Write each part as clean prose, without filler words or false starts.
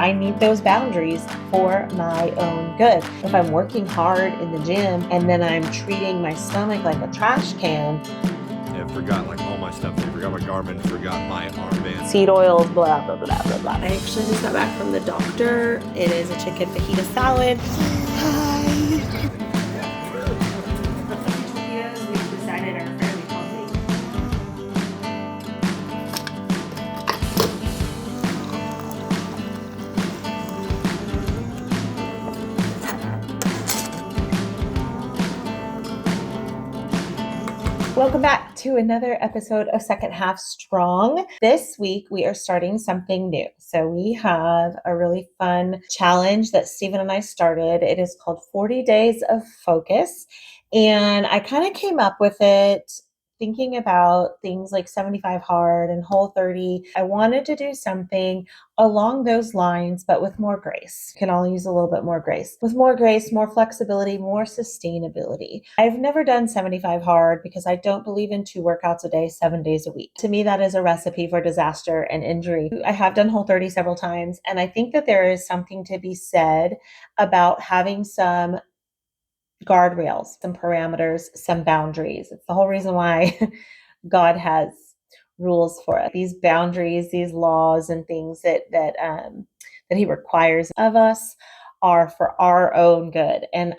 I need those boundaries for my own good. If I'm working hard in the gym and then I'm treating my stomach like a trash can. I forgot like all my stuff. I forgot my Garmin, forgot my armband. Seed oils, blah, blah, blah, blah, blah. I actually just got back from the doctor. It is a chicken fajita salad. Hi. We've decided are fairly healthy. Welcome back to another episode of Second Half Strong. This week, we are starting something new. So we have a really fun challenge that Stephen and I started. It is called 40 Days of Focus. And I kind of came up with it thinking about things like 75 hard and Whole30. I wanted to do something along those lines, but with more grace. Can all use a little bit more grace. With more grace, more flexibility, more sustainability. I've never done 75 hard because I don't believe in 2 workouts a day, 7 days a week. To me, that is a recipe for disaster and injury. I have done Whole30 several times, and I think that there is something to be said about having some guardrails, some parameters, some boundaries. It's the whole reason why God has rules for us. These boundaries, these laws and things that he requires of us are for our own good. And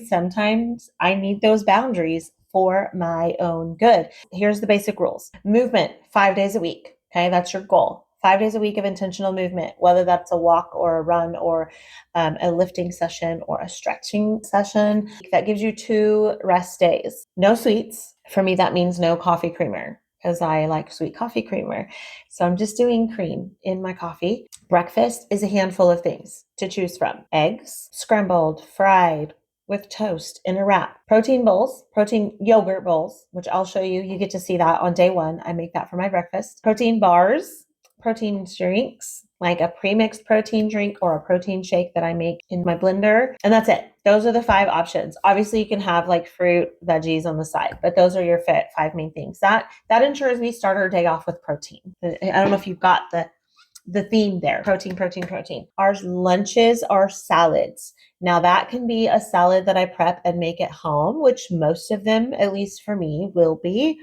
sometimes I need those boundaries for my own good. Here's the basic rules. Movement 5 days a week. Okay, that's your goal. 5 days a week of intentional movement, whether that's a walk or a run or a lifting session or a stretching session. That gives you 2 rest days. No sweets. For me, that means no coffee creamer because I like sweet coffee creamer. So I'm just doing cream in my coffee. Breakfast is a handful of things to choose from. Eggs, scrambled, fried, with toast in a wrap. Protein bowls, protein yogurt bowls, which I'll show you. You get to see that on day 1. I make that for my breakfast. Protein bars, protein drinks, like a premixed protein drink or a protein shake that I make in my blender. And that's it. Those are the 5 options. Obviously, you can have like fruit, veggies on the side, but those are your 5 main things. That ensures we start our day off with protein. I don't know if you've got the theme there. Protein, protein, protein. Our lunches are salads. Now that can be a salad that I prep and make at home, which most of them, at least for me, will be.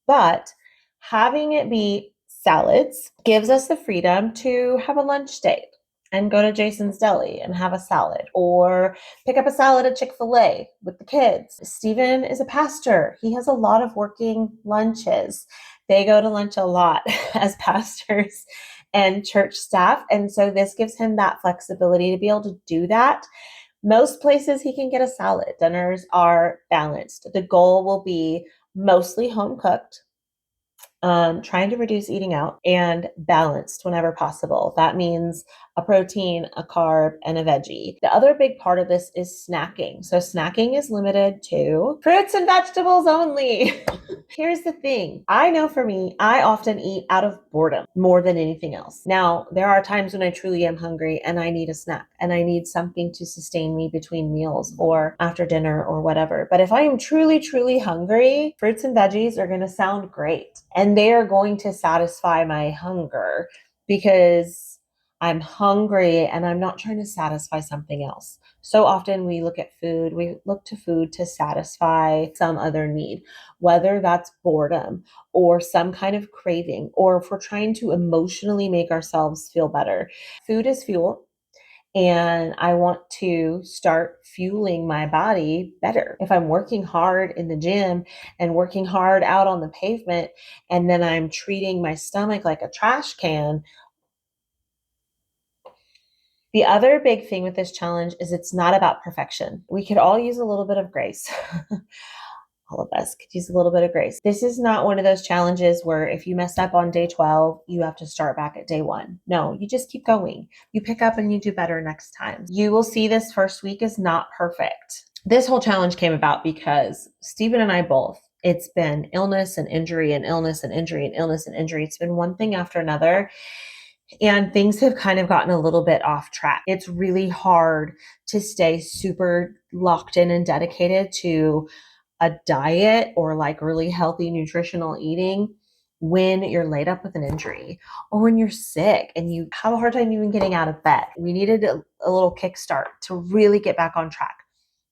But having it be salads gives us the freedom to have a lunch date and go to Jason's Deli and have a salad, or pick up a salad at Chick-fil-A with the kids. Stephen is a pastor. He has a lot of working lunches. They go to lunch a lot as pastors and church staff. And so this gives him that flexibility to be able to do that. Most places he can get a salad. Dinners are balanced. The goal will be mostly home cooked, trying to reduce eating out, and balanced whenever possible. That means a protein, a carb, and a veggie. The other big part of this is snacking. So snacking is limited to fruits and vegetables only. Here's the thing. I know for me, I often eat out of boredom more than anything else. Now, there are times when I truly am hungry and I need a snack and I need something to sustain me between meals or after dinner or whatever. But if I am truly, truly hungry, fruits and veggies are going to sound great. And they are going to satisfy my hunger because I'm hungry and I'm not trying to satisfy something else. So often we look to food to satisfy some other need, whether that's boredom or some kind of craving, or if we're trying to emotionally make ourselves feel better. Food is fuel. And I want to start fueling my body better. If I'm working hard in the gym and working hard out on the pavement, and then I'm treating my stomach like a trash can. The other big thing with this challenge is it's not about perfection. We could all use a little bit of grace. All of us could use a little bit of grace. This is not one of those challenges where if you mess up on day 12, you have to start back at day 1. No, you just keep going. You pick up and you do better next time. You will see this first week is not perfect. This whole challenge came about because Stephen and I both, it's been illness and injury and illness and injury and illness and injury. It's been one thing after another. And things have kind of gotten a little bit off track. It's really hard to stay super locked in and dedicated to a diet or like really healthy nutritional eating when you're laid up with an injury or when you're sick and you have a hard time even getting out of bed. We needed a little kickstart to really get back on track.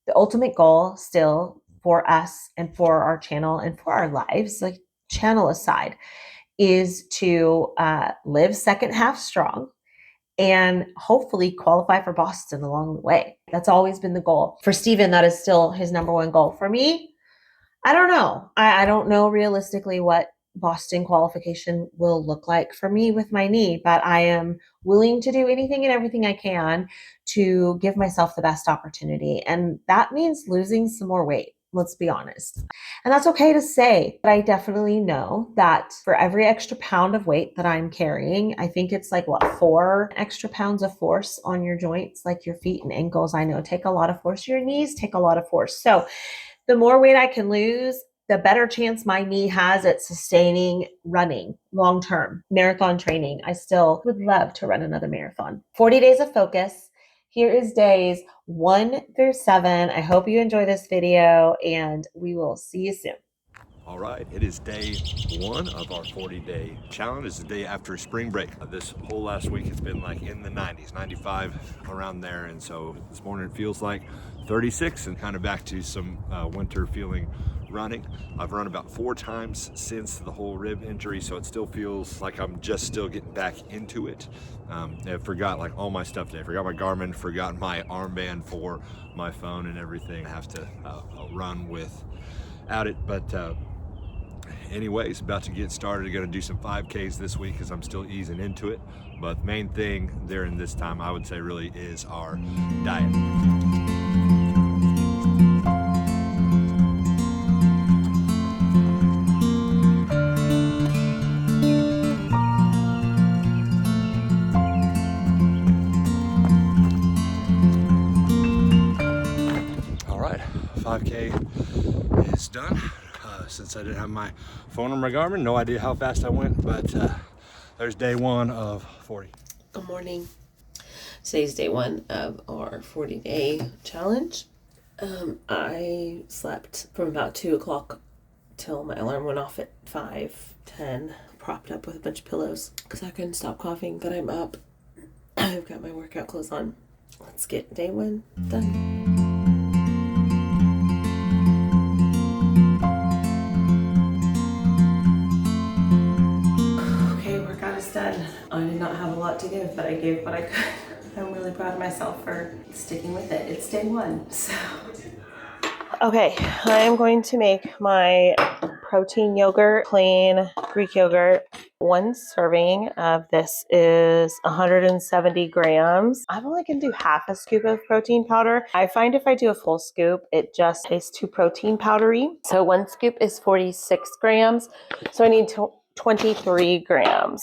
The ultimate goal still for us and for our channel and for our lives, like channel aside, is to live second half strong and hopefully qualify for Boston along the way. That's always been the goal. For Steven, that is still his number one goal. For me, I don't know. I don't know realistically what Boston qualification will look like for me with my knee, but I am willing to do anything and everything I can to give myself the best opportunity. And that means losing some more weight. Let's be honest. And that's okay to say, but I definitely know that for every extra pound of weight that I'm carrying, I think it's like 4 extra pounds of force on your joints, like your feet and ankles. I know take a lot of force. Your knees take a lot of force. So the more weight I can lose, the better chance my knee has at sustaining running long-term marathon training. I still would love to run another marathon. 40 days of focus. Here is days 1 through 7. I hope you enjoy this video and we will see you soon. All right, it is day 1 of our 40-day challenge. It's the day after spring break. This whole last week it's been like in the 90s, 95, around there. And so this morning it feels like 36 and kind of back to some winter feeling running. I've run about 4 times since the whole rib injury, so it still feels like I'm just still getting back into it. I forgot like all my stuff today. I forgot my Garmin, forgot my armband for my phone and everything. I have to run without it, but anyways, about to get started. I'm gonna do some 5Ks this week because I'm still easing into it. But the main thing during this time, I would say, really is our diet. All right, 5K is done. Since I didn't have my phone on my Garmin, no idea how fast I went, but there's day 1 of 40. Good morning. Today's day 1 of our 40-day challenge. I slept from about 2 o'clock till my alarm went off at 5:10, propped up with a bunch of pillows because I couldn't stop coughing, but I'm up. I've got my workout clothes on. Let's get day 1 done. Done. I did not have a lot to give, but I gave what I could. I'm really proud of myself for sticking with it. It's day 1, so. Okay, I am going to make my protein yogurt, plain Greek yogurt. 1 serving of this is 170 grams. I'm only going to do half a scoop of protein powder. I find if I do a full scoop, it just tastes too protein powdery. So 1 scoop is 46 grams. So I need 23 grams.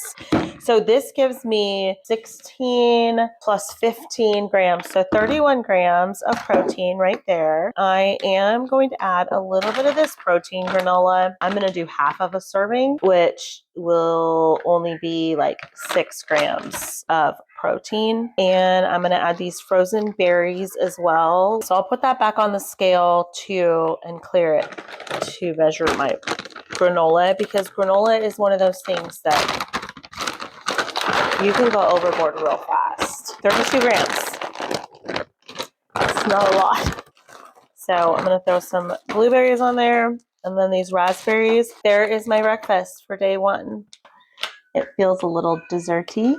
So this gives me 16 plus 15 grams, so 31 grams of protein right there. I am going to add a little bit of this protein granola. I'm going to do half of a serving, which will only be like 6 grams of protein. And I'm going to add these frozen berries as well. So I'll put that back on the scale too and clear it to measure my granola, because granola is one of those things that you can go overboard real fast. 32 grams. It's not a lot. So I'm going to throw some blueberries on there and then these raspberries. There is my breakfast for day 1. It feels a little desserty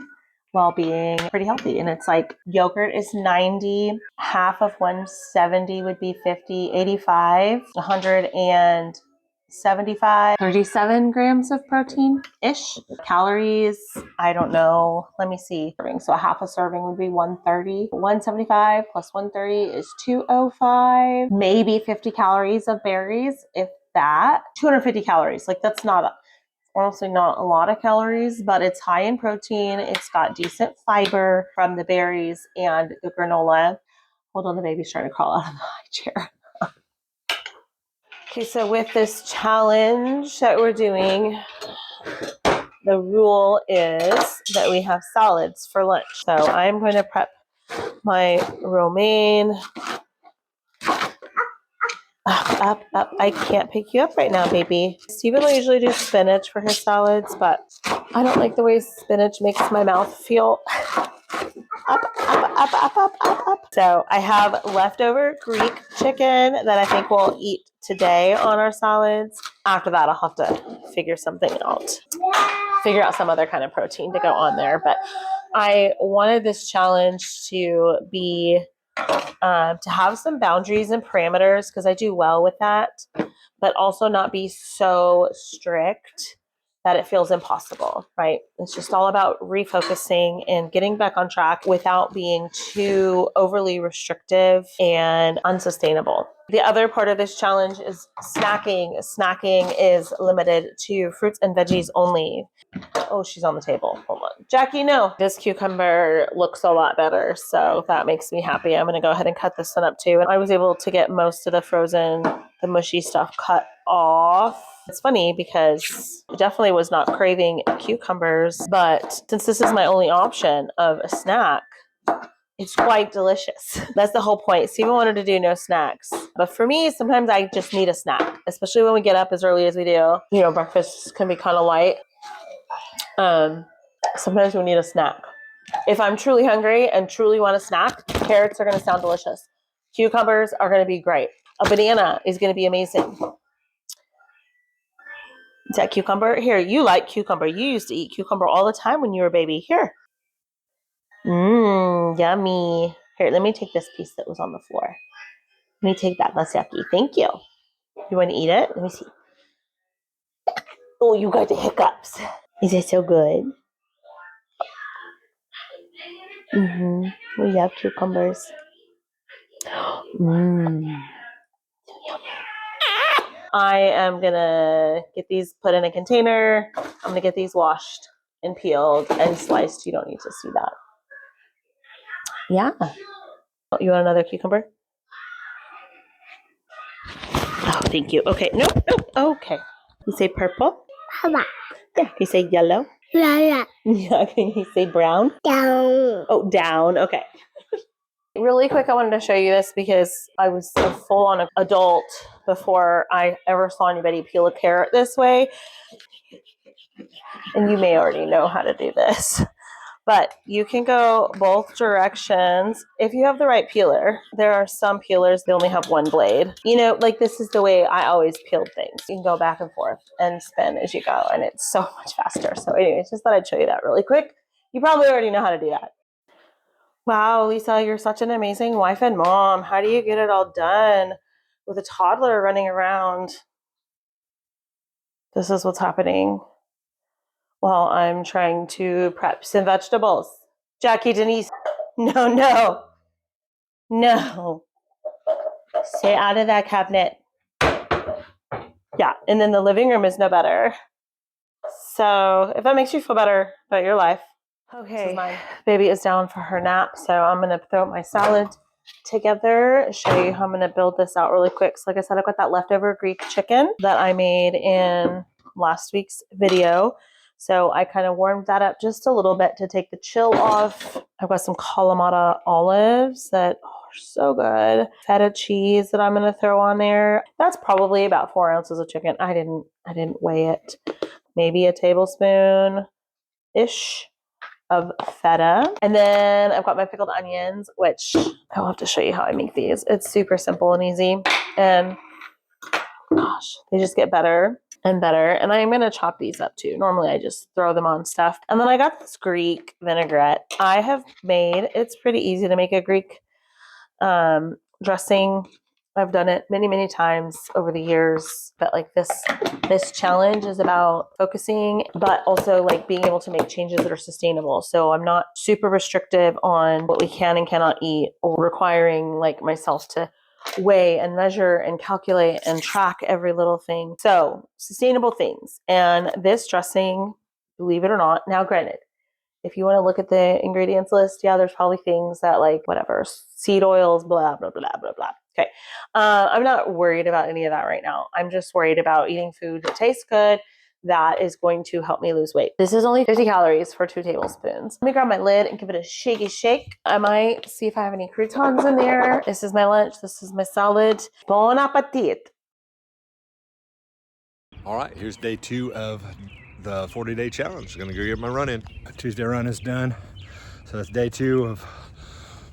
while being pretty healthy. And it's like yogurt is 90, half of 170 would be 50, 85, 175, 37 grams of protein-ish. Calories, I don't know. Let me see. So a half a serving would be 130. 175 plus 130 is 205. Maybe 50 calories of berries, if that. 250 calories. Like that's not honestly not a lot of calories, but it's high in protein. It's got decent fiber from the berries and the granola. Hold on, the baby's trying to crawl out of the high chair. Okay, so with this challenge that we're doing, the rule is that we have salads for lunch. So I'm going to prep my romaine. Up, up. I can't pick you up right now, baby. Steven will usually do spinach for his salads, but I don't like the way spinach makes my mouth feel. Up, up, up, up, up, up, up. So I have leftover Greek chicken that I think we'll eat today on our salads. After that, I'll have to figure something out. Figure out some other kind of protein to go on there. But I wanted this challenge to be to have some boundaries and parameters because I do well with that, but also not be so strict that it feels impossible, right? It's just all about refocusing and getting back on track without being too overly restrictive and unsustainable. The other part of this challenge is snacking. Snacking is limited to fruits and veggies only. Oh, she's on the table. Hold on. Jackie, no. This cucumber looks a lot better, so that makes me happy. I'm going to go ahead and cut this one up too. And I was able to get most of the frozen, the mushy stuff cut off. It's funny because I definitely was not craving cucumbers, but since this is my only option of a snack, it's quite delicious. That's the whole point. Steven wanted to do no snacks. But for me, sometimes I just need a snack, especially when we get up as early as we do. You know, breakfast can be kind of light. Sometimes we need a snack. If I'm truly hungry and truly want a snack, carrots are going to sound delicious. Cucumbers are going to be great. A banana is going to be amazing. Is that cucumber? Here, you like cucumber. You used to eat cucumber all the time when you were a baby. Here. Yummy. Here, let me take this piece that was on the floor. Let me take that. That's yucky. Thank you. You want to eat it? Let me see. Oh, you got the hiccups. Is it so good? We love cucumbers. I am gonna get these put in a container. I'm gonna get these washed and peeled and sliced. You don't need to see that. Yeah. You want another cucumber? Oh, thank you. Okay. Nope. Okay. You say purple? Yeah. Can you say yellow? Yeah. Can you say brown? Down. Oh, down. Okay. Really quick, I wanted to show you this because I was a full-on adult before I ever saw anybody peel a carrot this way. And you may already know how to do this. But you can go both directions if you have the right peeler. There are some peelers that only have one blade. You know, like this is the way I always peeled things. You can go back and forth and spin as you go, and it's so much faster. So anyways, just thought I'd show you that really quick. You probably already know how to do that. Wow, Lisa, you're such an amazing wife and mom. How do you get it all done with a toddler running around? This is what's happening while I'm trying to prep some vegetables. Jackie, Denise, no. Stay out of that cabinet. Yeah, and then the living room is no better. So if that makes you feel better about your life. Okay, my baby is down for her nap, so I'm going to throw my salad together, show you how I'm going to build this out really quick. So like I said, I've got that leftover Greek chicken that I made in last week's video. So I kind of warmed that up just a little bit to take the chill off. I've got some Kalamata olives that are so good. Feta cheese that I'm going to throw on there. That's probably about 4 ounces of chicken. I didn't weigh it. Maybe a tablespoon-ish of feta. And then I've got my pickled onions, which I'll have to show you how I make these. It's super simple and easy. And gosh, they just get better and better. And I'm going to chop these up too. Normally I just throw them on stuff. And then I got this Greek vinaigrette I have made. It's pretty easy to make a Greek dressing. I've done it many, many times over the years, but like this challenge is about focusing, but also like being able to make changes that are sustainable. So I'm not super restrictive on what we can and cannot eat, or requiring like myself to weigh and measure and calculate and track every little thing. So sustainable things. And this dressing, believe it or not, now granted, if you want to look at the ingredients list, yeah, there's probably things that like whatever, seed oils, blah, blah, blah, blah, blah. Okay. I'm not worried about any of that right now. I'm just worried about eating food that tastes good, that is going to help me lose weight. This is only 50 calories for 2 tablespoons. Let me grab my lid and give it a shaky shake. I might see if I have any croutons in there. This is my lunch. This is my salad. Bon appetit. All right, here's day 2 of the 40-day challenge. I'm gonna go get my run in. Tuesday run is done. So that's day 2 of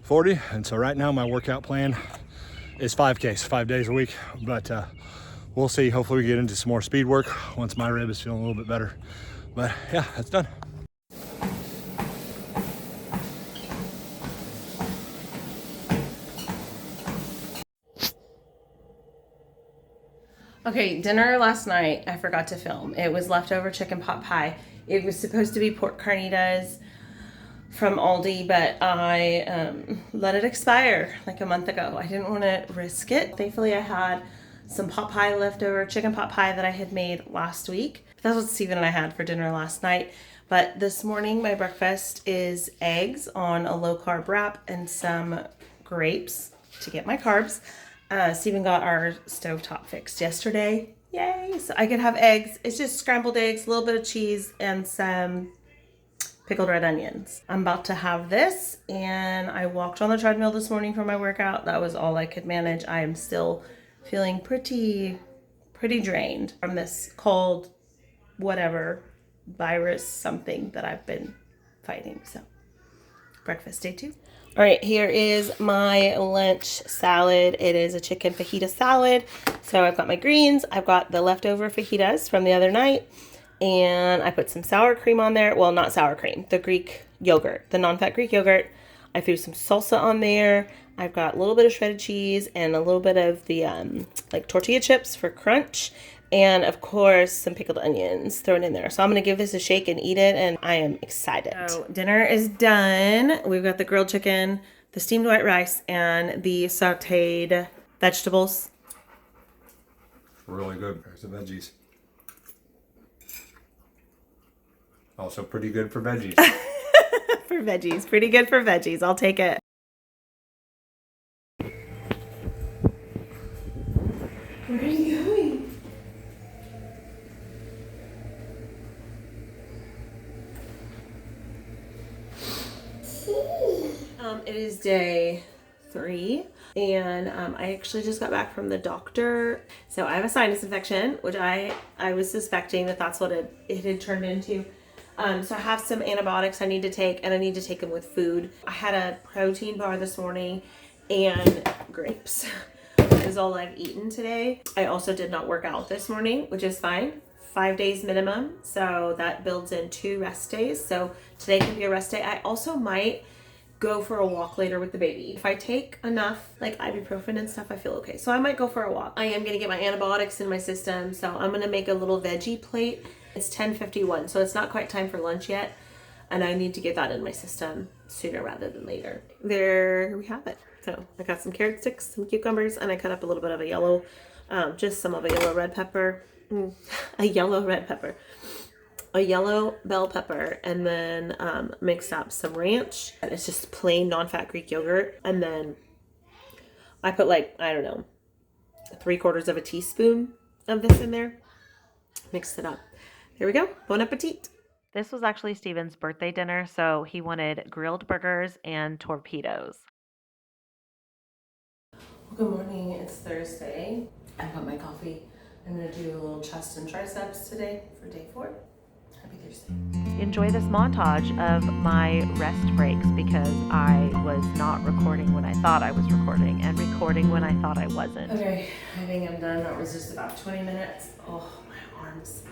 40. And so right now my workout plan is 5Ks, 5 days a week. But we'll see. Hopefully we get into some more speed work once my rib is feeling a little bit better. But yeah, that's done. Okay, dinner last night, I forgot to film. It was leftover chicken pot pie. It was supposed to be pork carnitas from Aldi, but I let it expire like a month ago. I didn't want to risk it. Thankfully, I had some pot pie leftover, chicken pot pie that I had made last week. That's what Steven and I had for dinner last night. But this morning, my breakfast is eggs on a low-carb wrap and some grapes to get my carbs. Steven got our stovetop fixed yesterday. Yay! So I could have eggs. It's just scrambled eggs, a little bit of cheese, and some pickled red onions. I'm about to have this, and I walked on the treadmill this morning for my workout. That was all I could manage. I am still feeling pretty drained from this cold, whatever, virus, something that I've been fighting. So, breakfast day 2. All right, here is my lunch salad. It is a chicken fajita salad. So I've got my greens. I've got the leftover fajitas from the other night. And I put some sour cream on there. Well, not sour cream, the Greek yogurt, the non-fat Greek yogurt. I threw some salsa on there. I've got a little bit of shredded cheese and a little bit of the like tortilla chips for crunch. And of course, some pickled onions thrown in there. So I'm going to give this a shake and eat it, and I am excited. So dinner is done. We've got the grilled chicken, the steamed white rice, and the sauteed vegetables. Really good. There's the veggies. Also pretty good for veggies. For veggies. Pretty good for veggies. I'll take it. Where are you going? It is day 3, and I actually just got back from the doctor. So I have a sinus infection, which I was suspecting that's what it had turned into. So I have some antibiotics I need to take, and I need to take them with food. I had a protein bar this morning and grapes. That is all I've eaten today. I also did not work out this morning, which is fine. 5 days minimum, so that builds in 2 rest days. So today can be a rest day. I also might go for a walk later with the baby. If I take enough like ibuprofen and stuff, I feel okay. So I might go for a walk. I am gonna get my antibiotics in my system, so I'm gonna make a little veggie plate. It's 10:51, so it's not quite time for lunch yet, and I need to get that in my system sooner rather than later. There we have it. So I got some carrot sticks, some cucumbers, and I cut up a little bit of a yellow, just some of a yellow red pepper, a yellow red pepper, a yellow bell pepper, and then mixed up some ranch. And it's just plain non-fat Greek yogurt. And then I put like, I don't know, 3/4 of a teaspoon of this in there. Mixed it up. There we go. Bon appetit. This was actually Steven's birthday dinner, so he wanted grilled burgers and torpedoes. Good morning. It's Thursday. I've got my coffee. I'm going to do a little chest and triceps today for day 4. Happy Thursday. Enjoy this montage of my rest breaks because I was not recording when I thought I was recording and recording when I thought I wasn't. Okay, I think I'm done. That was just about 20 minutes. Oh, my arms.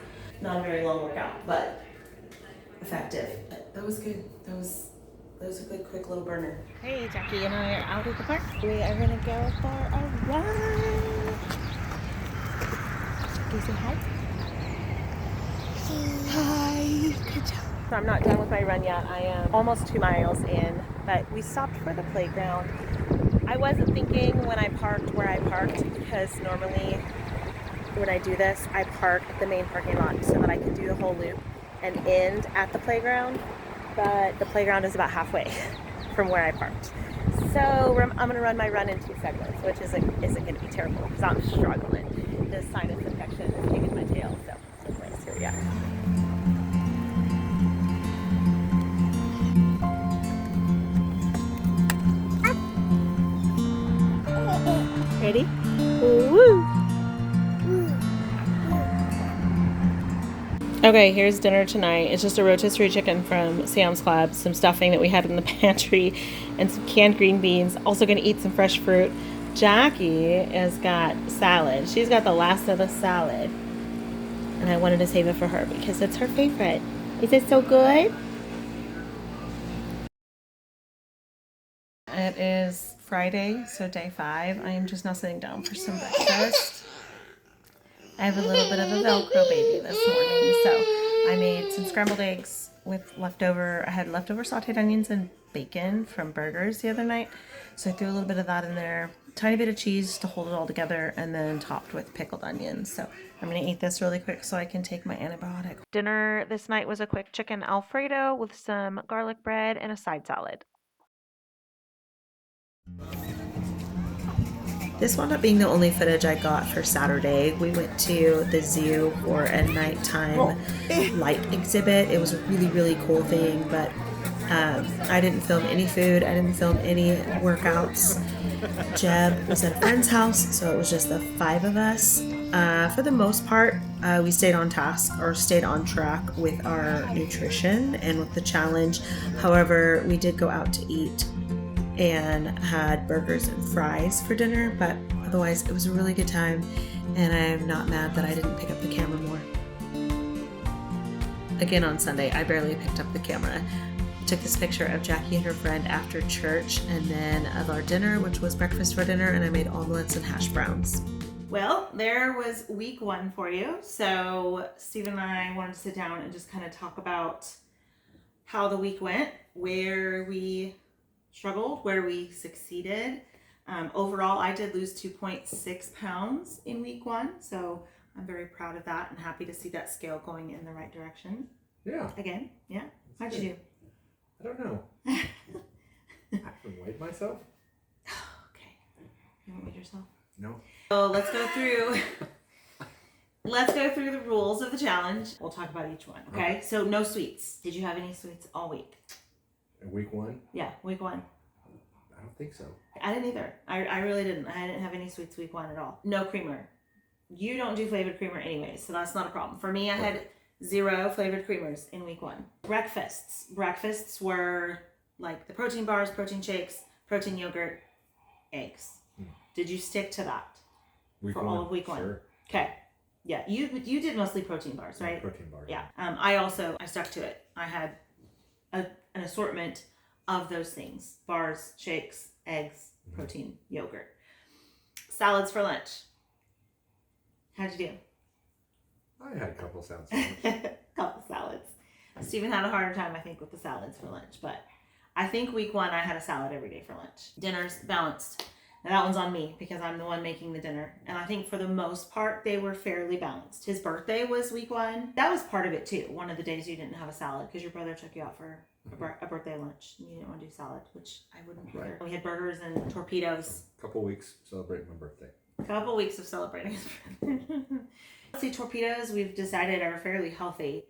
Not a very long workout, but effective. That was good. That was a good, quick little burner. Hey, Jackie and I are out at the park. We are gonna go for a run. Can you say hi? Hi. Good job. So I'm not done with my run yet. I am almost 2 miles in, but we stopped for the playground. I wasn't thinking when I parked where I parked, because normally when I do this, I park at the main parking lot so that I can do the whole loop and end at the playground. But the playground is about halfway from where I parked. So I'm going to run my run in 2 segments, which isn't going to be terrible because I'm struggling. This sinus infection is kicking my tail. So anyways, here yogurt, yeah. Ready? Woo! Okay, here's dinner tonight. It's just a rotisserie chicken from Sam's Club, some stuffing that we had in the pantry, and some canned green beans. Also going to eat some fresh fruit. Jackie has got salad. She's got the last of the salad. And I wanted to save it for her because it's her favorite. Is it so good? It is Friday, so day 5. I am just now sitting down for some breakfast. I have a little bit of a Velcro baby this morning, so I made some scrambled eggs with I had leftover sauteed onions and bacon from burgers the other night, so I threw a little bit of that in there, tiny bit of cheese to hold it all together, and then topped with pickled onions. So I'm going to eat this really quick so I can take my antibiotic. Dinner this night was a quick chicken Alfredo with some garlic bread and a side salad. This wound up being the only footage I got for Saturday. We went to the zoo for a nighttime light exhibit. It was a really, really cool thing, but I didn't film any food. I didn't film any workouts. Jeb was at a friend's house, so it was just the 5 of us. For the most part, we stayed on task or stayed on track with our nutrition and with the challenge. However, we did go out to eat and had burgers and fries for dinner, but otherwise it was a really good time, and I'm not mad that I didn't pick up the camera more. Again, on Sunday, I barely picked up the camera. Took this picture of Jackie and her friend after church, and then of our dinner, which was breakfast for dinner, and I made omelets and hash browns. Well, there was week 1 for you. So Stephen and I wanted to sit down and just kind of talk about how the week went, where we struggled, where we succeeded. Overall, I did lose 2.6 pounds in week 1, so I'm very proud of that and happy to see that scale going in the right direction. Yeah. Again, yeah. How'd you do? I don't know. I haven't weighed myself. Okay. You haven't weighed yourself? No. So let's go through. Let's go through the rules of the challenge. We'll talk about each one. Okay. So no sweets. Did you have any sweets all week? Week 1? Yeah, week 1. I don't think so. I didn't either. I really didn't. I didn't have any sweets week 1 at all. No creamer. You don't do flavored creamer anyway, so that's not a problem. For me, I had 0 flavored creamers in week 1. Breakfasts. Breakfasts were like the protein bars, protein shakes, protein yogurt, eggs. Did you stick to that Week for 1? all of week 1? Sure. Okay. Yeah, you did mostly protein bars, right? Protein bar. Yeah. I stuck to it. I had an assortment of those things: bars, shakes, eggs, protein, yogurt. Salads for lunch. How'd you do? I had a couple salads. Couple salads. Stephen had a harder time, I think, with the salads for lunch, but I think week 1 I had a salad every day for lunch. Dinner's balanced. Now that one's on me because I'm the one making the dinner. And I think for the most part, they were fairly balanced. His birthday was week 1. That was part of it too. One of the days you didn't have a salad because your brother took you out for a birthday lunch and you didn't want to do salad, which I wouldn't either. We had burgers and torpedoes. A couple weeks celebrating my birthday. Couple weeks of celebrating his birthday. Let's see, torpedoes we've decided are fairly healthy.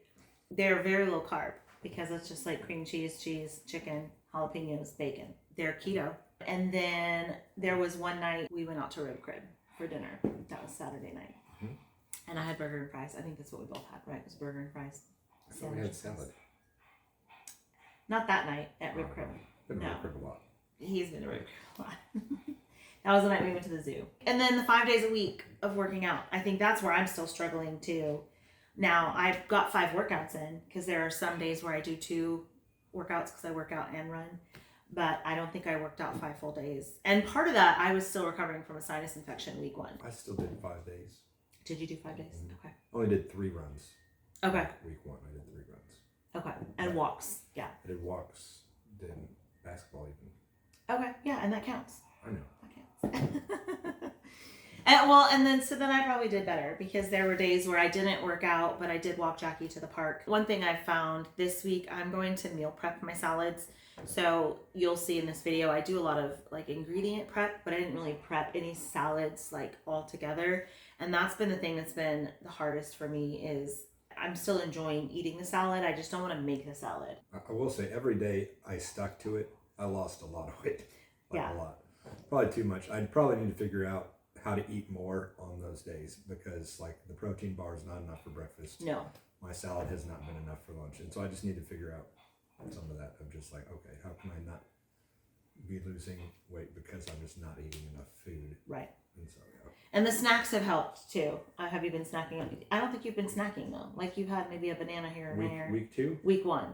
They're very low carb because it's just like cream cheese, chicken, jalapenos, bacon. They're keto. And then there was one night we went out to rib crib for dinner. That was Saturday night. Mm-hmm. And I had burger and fries. I think that's what we both had, right? It was burger and fries. I thought we had salad. Not that night at rib crib. Been to rib crib a lot. He's been to rib crib a lot. That was the night we went to the zoo. And then the 5 days a week of working out. I think that's where I'm still struggling too. Now I've got 5 workouts in because there are some days where I do 2 workouts because I work out and run. But I don't think I worked out 5 full days. And part of that, I was still recovering from a sinus infection week 1. I still did 5 days. Did you do 5 days? Okay. Only did 3 runs. Okay. Week 1, I did 3 runs. Okay. And walks. Yeah. I did walks, did basketball even. Okay. Yeah, and that counts. I know. That counts. So then I probably did better because there were days where I didn't work out, but I did walk Jackie to the park. One thing I found this week, I'm going to meal prep my salads. So you'll see in this video, I do a lot of like ingredient prep, but I didn't really prep any salads like all together. And that's been the thing that's been the hardest for me is I'm still enjoying eating the salad. I just don't want to make the salad. I will say every day I stuck to it, I lost a lot of weight. Yeah. A lot. Probably too much. I'd probably need to figure out how to eat more on those days because like the protein bar is not enough for breakfast. No. My salad has not been enough for lunch. And so I just need to figure out some of that of just like, okay, how can I not be losing weight because I'm just not eating enough food? Right. And so, yeah. And the snacks have helped too. Have you been snacking? I don't think you've been snacking though. Like you had maybe a banana here and there. Week 2? Week 1.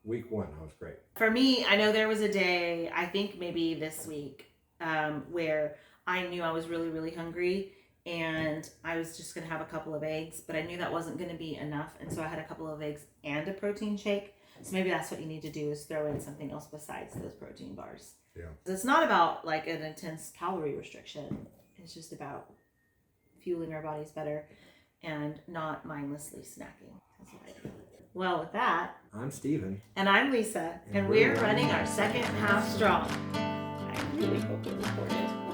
Week 1, that was great. For me, I know there was a day, I think maybe this week, where I knew I was really, really hungry and I was just going to have a couple of eggs, but I knew that wasn't going to be enough. And so I had a couple of eggs and a protein shake. So maybe that's what you need to do is throw in something else besides those protein bars. Yeah. It's not about like an intense calorie restriction. It's just about fueling our bodies better and not mindlessly snacking. That's what I do. Well, with that, I'm Steven. and I'm Lisa, and we're running our second half strong. I really hope it recorded.